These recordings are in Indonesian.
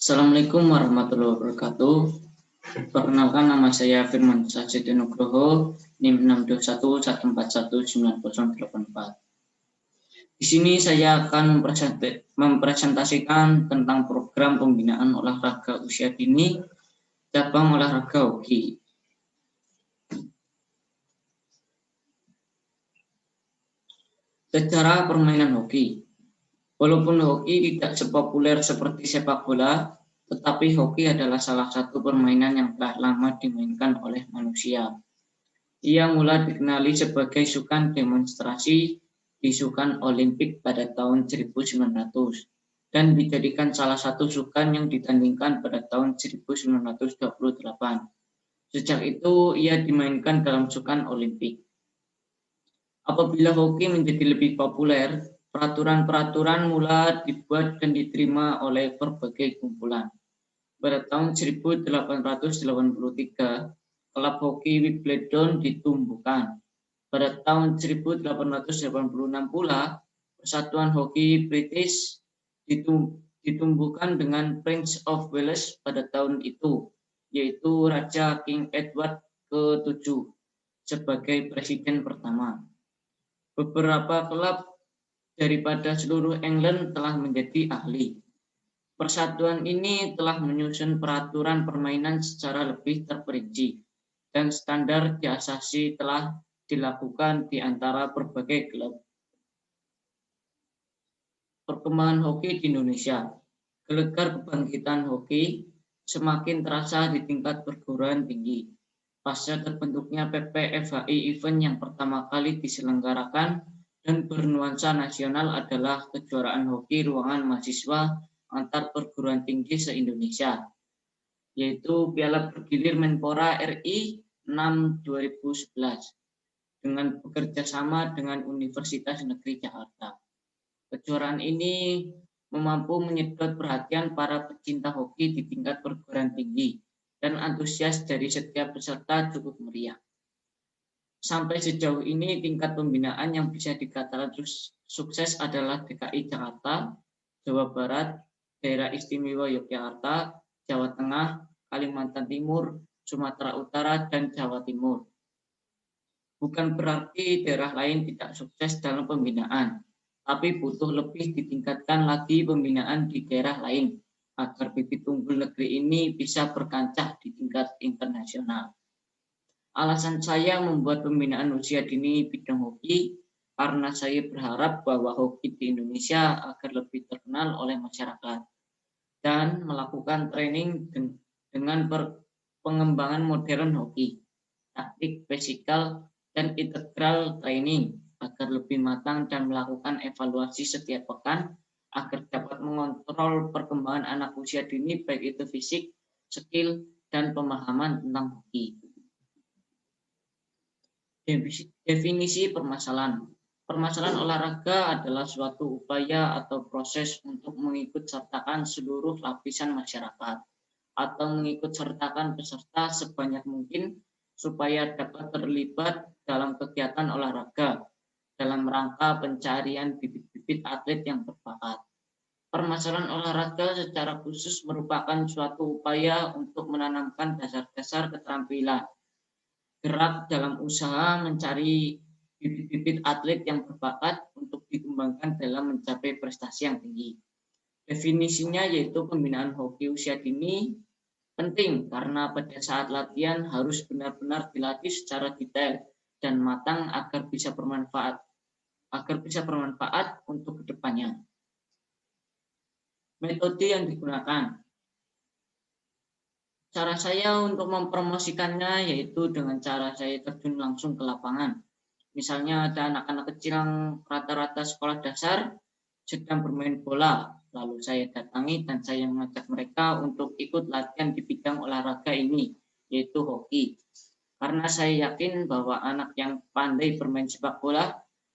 Assalamualaikum warahmatullahi wabarakatuh. Perkenalkan, nama saya Firman Sajid Nugroho, NIM 62114190084. Di sini saya akan mempresentasikan tentang program pembinaan olahraga usia dini cabang olahraga hoki. Sejarah permainan hoki. Walaupun hoki tidak sepopuler seperti sepak bola, tetapi hoki adalah salah satu permainan yang telah lama dimainkan oleh manusia. Ia mulai dikenali sebagai sukan demonstrasi di Sukan Olimpik pada tahun 1900 dan dijadikan salah satu sukan yang ditandingkan pada tahun 1928. Sejak itu ia dimainkan dalam Sukan Olimpik. Apabila hoki menjadi lebih populer, peraturan-peraturan mulai dibuat dan diterima oleh berbagai kumpulan. Pada tahun 1883, klub hoki Wimbledon ditumbuhkan. Pada tahun 1886 pula, Persatuan Hoki British ditumbuhkan dengan Prince of Wales pada tahun itu, yaitu Raja King Edward ke-7 sebagai presiden pertama. Beberapa klub daripada seluruh England telah menjadi ahli. Persatuan ini telah menyusun peraturan permainan secara lebih terperinci dan standar diasasi telah dilakukan di antara berbagai klub. Perkembangan hoki di Indonesia. Gelegar kebangkitan hoki semakin terasa di tingkat perguruan tinggi. Pasca terbentuknya PPFHI, event yang pertama kali diselenggarakan dan bernuansa nasional adalah kejuaraan hoki ruangan mahasiswa antar perguruan tinggi se-Indonesia, yaitu Piala Bergilir Menpora RI 6 2011 dengan bekerjasama dengan Universitas Negeri Jakarta. Kejuaraan ini mampu menyedot perhatian para pecinta hoki di tingkat perguruan tinggi dan antusias dari setiap peserta cukup meriah. Sampai sejauh ini tingkat pembinaan yang bisa dikatakan sukses adalah DKI Jakarta, Jawa Barat, Daerah Istimewa Yogyakarta, Jawa Tengah, Kalimantan Timur, Sumatera Utara, dan Jawa Timur. Bukan berarti daerah lain tidak sukses dalam pembinaan, tapi butuh lebih ditingkatkan lagi pembinaan di daerah lain agar bibit unggul negeri ini bisa berkancah di tingkat internasional. Alasan saya membuat pembinaan usia dini bidang hoki karena saya berharap bahwa hoki di Indonesia agar lebih terkenal oleh masyarakat dan melakukan training dengan pengembangan modern hoki, taktik fisikal dan integral training agar lebih matang dan melakukan evaluasi setiap pekan agar dapat mengontrol perkembangan anak usia dini baik itu fisik, skill, dan pemahaman tentang hoki. Definisi permasalahan. Permasalahan olahraga adalah suatu upaya atau proses untuk mengikut sertakan seluruh lapisan masyarakat atau mengikut sertakan peserta sebanyak mungkin supaya dapat terlibat dalam kegiatan olahraga dalam rangka pencarian bibit-bibit atlet yang berbakat. Permasalahan olahraga secara khusus merupakan suatu upaya untuk menanamkan dasar-dasar keterampilan gerak dalam usaha mencari bibit-bibit atlet yang berbakat untuk dikembangkan dalam mencapai prestasi yang tinggi. Definisinya yaitu pembinaan hoki usia dini penting karena pada saat latihan harus benar-benar dilatih secara detail dan matang agar bisa bermanfaat untuk kedepannya. Metode yang digunakan. Cara saya untuk mempromosikannya yaitu dengan cara saya terjun langsung ke lapangan. Misalnya ada anak-anak kecil yang rata-rata sekolah dasar sedang bermain bola, lalu saya datangi dan saya mengajak mereka untuk ikut latihan di bidang olahraga ini, yaitu hoki. Karena saya yakin bahwa anak yang pandai bermain sepak bola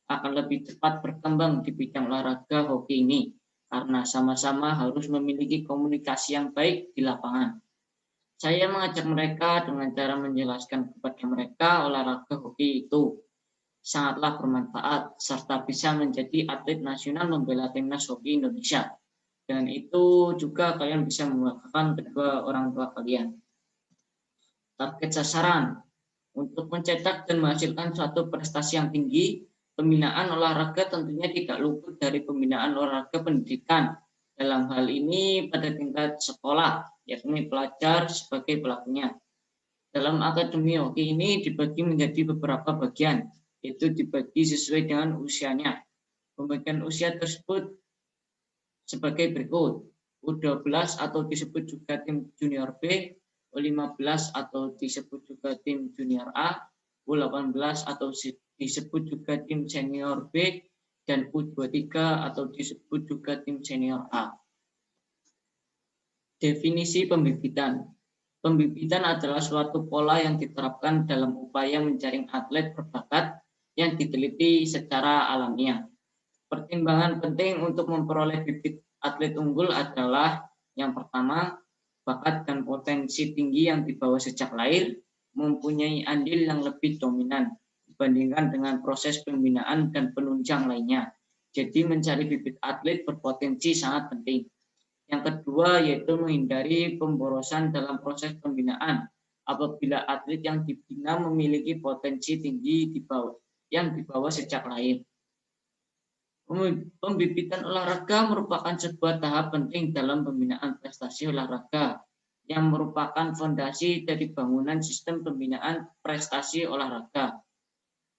akan lebih cepat berkembang di bidang olahraga hoki ini, karena sama-sama harus memiliki komunikasi yang baik di lapangan. Saya mengajak mereka dengan cara menjelaskan kepada mereka olahraga hoki itu sangatlah bermanfaat serta bisa menjadi atlet nasional membela timnas hoki Indonesia. Dan itu juga kalian bisa mewakilkan kedua orang tua kalian. Target sasaran. Untuk mencetak dan menghasilkan suatu prestasi yang tinggi, pembinaan olahraga tentunya tidak luput dari pembinaan olahraga pendidikan. Dalam hal ini pada tingkat sekolah, yakni pelajar sebagai pelakunya. Dalam akademi hoki ini dibagi menjadi beberapa bagian, yaitu dibagi sesuai dengan usianya. Pembagian usia tersebut sebagai berikut. U12 atau disebut juga tim junior B, U15 atau disebut juga tim junior A, U18 atau disebut juga tim senior B, dan U23 atau disebut juga tim senior A. Definisi pembibitan. Pembibitan adalah suatu pola yang diterapkan dalam upaya menjaring atlet berbakat yang diteliti secara alamiah. Pertimbangan penting untuk memperoleh bibit atlet unggul adalah yang pertama, bakat dan potensi tinggi yang dibawa sejak lahir mempunyai andil yang lebih dominan dibandingkan dengan proses pembinaan dan penunjang lainnya. Jadi mencari bibit atlet berpotensi sangat penting. Yang kedua yaitu menghindari pemborosan dalam proses pembinaan apabila atlet yang dibina memiliki potensi tinggi yang dibawa sejak lahir. Pembibitan olahraga merupakan sebuah tahap penting dalam pembinaan prestasi olahraga yang merupakan fondasi dari bangunan sistem pembinaan prestasi olahraga.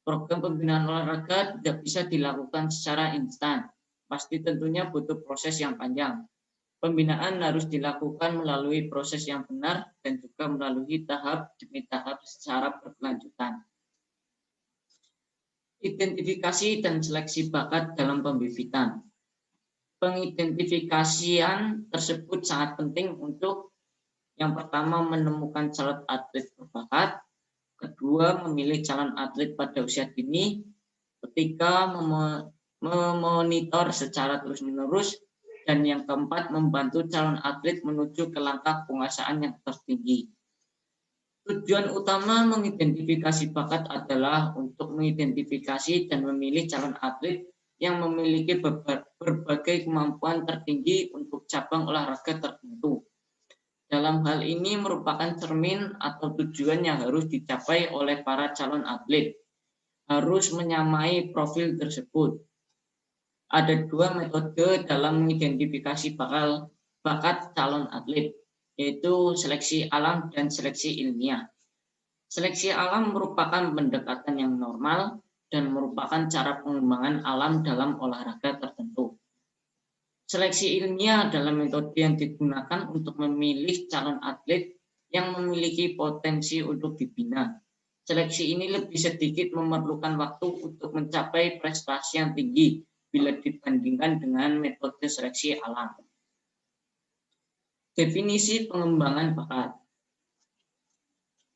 Program pembinaan olahraga tidak bisa dilakukan secara instan, pasti tentunya butuh proses yang panjang. Pembinaan harus dilakukan melalui proses yang benar dan juga melalui tahap demi tahap secara berkelanjutan. Identifikasi dan seleksi bakat dalam pembibitan. Pengidentifikasian tersebut sangat penting untuk yang pertama menemukan calon atlet berbakat, kedua memilih calon atlet pada usia dini, ketiga memonitor secara terus-menerus, dan yang keempat membantu calon atlet menuju ke langkah penguasaan yang tertinggi. Tujuan utama mengidentifikasi bakat adalah untuk mengidentifikasi dan memilih calon atlet yang memiliki berbagai kemampuan tertinggi untuk cabang olahraga tertentu. Dalam hal ini merupakan cermin atau tujuan yang harus dicapai oleh para calon atlet. Harus menyamai profil tersebut. Ada dua metode dalam mengidentifikasi bakat calon atlet, yaitu seleksi alam dan seleksi ilmiah. Seleksi alam merupakan pendekatan yang normal dan merupakan cara pengembangan alam dalam olahraga tertentu. Seleksi ilmiah adalah metode yang digunakan untuk memilih calon atlet yang memiliki potensi untuk dibina. Seleksi ini lebih sedikit memerlukan waktu untuk mencapai prestasi yang tinggi bila dibandingkan dengan metode seleksi alam. Definisi pengembangan bakat.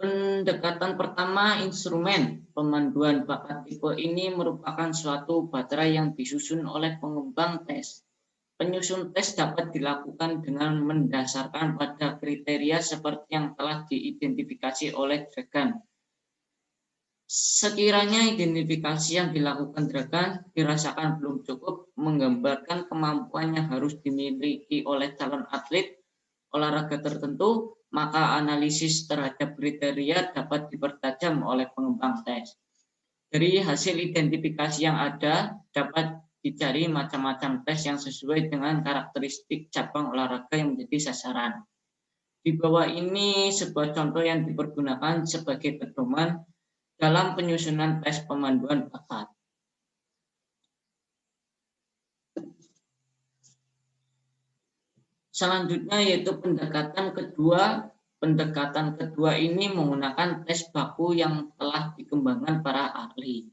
Pendekatan pertama, instrumen pemanduan bakat tipe ini merupakan suatu baterai yang disusun oleh pengembang tes. Penyusun tes dapat dilakukan dengan mendasarkan pada kriteria seperti yang telah diidentifikasi oleh Dragan. Sekiranya identifikasi yang dilakukan Dragan dirasakan belum cukup menggambarkan kemampuan yang harus dimiliki oleh calon atlet olahraga tertentu, maka analisis terhadap kriteria dapat dipertajam oleh pengembang tes. Dari hasil identifikasi yang ada, dapat dicari macam-macam tes yang sesuai dengan karakteristik cabang olahraga yang menjadi sasaran. Di bawah ini sebuah contoh yang dipergunakan sebagai pedoman dalam penyusunan tes pemanduan bakat. Selanjutnya yaitu pendekatan kedua. Pendekatan kedua ini menggunakan tes baku yang telah dikembangkan para ahli.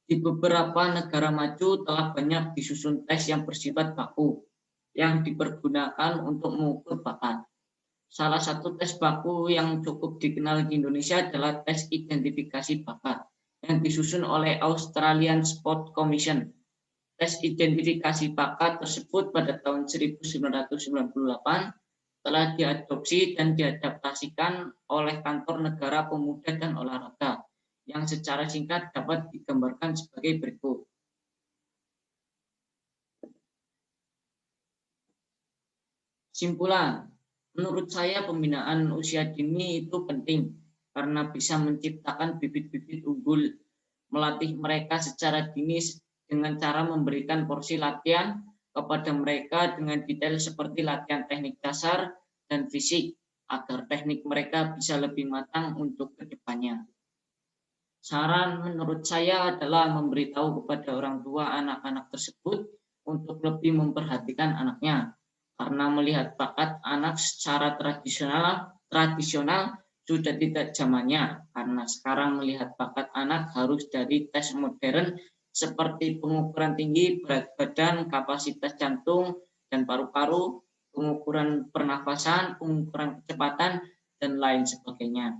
Di beberapa negara maju telah banyak disusun tes yang bersifat baku yang dipergunakan untuk mengukur bakat. Salah satu tes baku yang cukup dikenal di Indonesia adalah tes identifikasi bakat yang disusun oleh Australian Sport Commission. Tes identifikasi bakat tersebut pada tahun 1998 telah diadopsi dan diadaptasikan oleh Kantor Negara Pemuda dan Olahraga, yang secara singkat dapat digambarkan sebagai berikut. Simpulan, menurut saya pembinaan usia dini itu penting karena bisa menciptakan bibit-bibit unggul, melatih mereka secara dini dengan cara memberikan porsi latihan kepada mereka dengan detail seperti latihan teknik dasar dan fisik agar teknik mereka bisa lebih matang untuk kedepannya. Saran menurut saya adalah memberitahu kepada orang tua anak-anak tersebut untuk lebih memperhatikan anaknya, karena melihat bakat anak secara tradisional sudah tidak zamannya, karena sekarang melihat bakat anak harus dari tes modern seperti pengukuran tinggi, berat badan, kapasitas jantung dan paru-paru, pengukuran pernafasan, pengukuran kecepatan, dan lain sebagainya.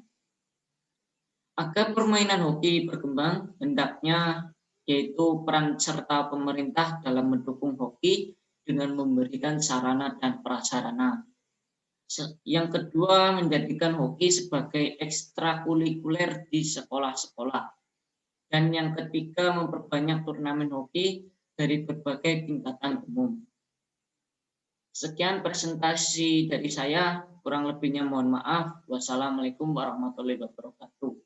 Agar permainan hoki berkembang, hendaknya yaitu peran serta pemerintah dalam mendukung hoki dengan memberikan sarana dan prasarana. Yang kedua, menjadikan hoki sebagai ekstrakurikuler di sekolah-sekolah. Dan yang ketiga, memperbanyak turnamen hoki dari berbagai tingkatan umum. Sekian presentasi dari saya, kurang lebihnya mohon maaf. Wassalamualaikum warahmatullahi wabarakatuh.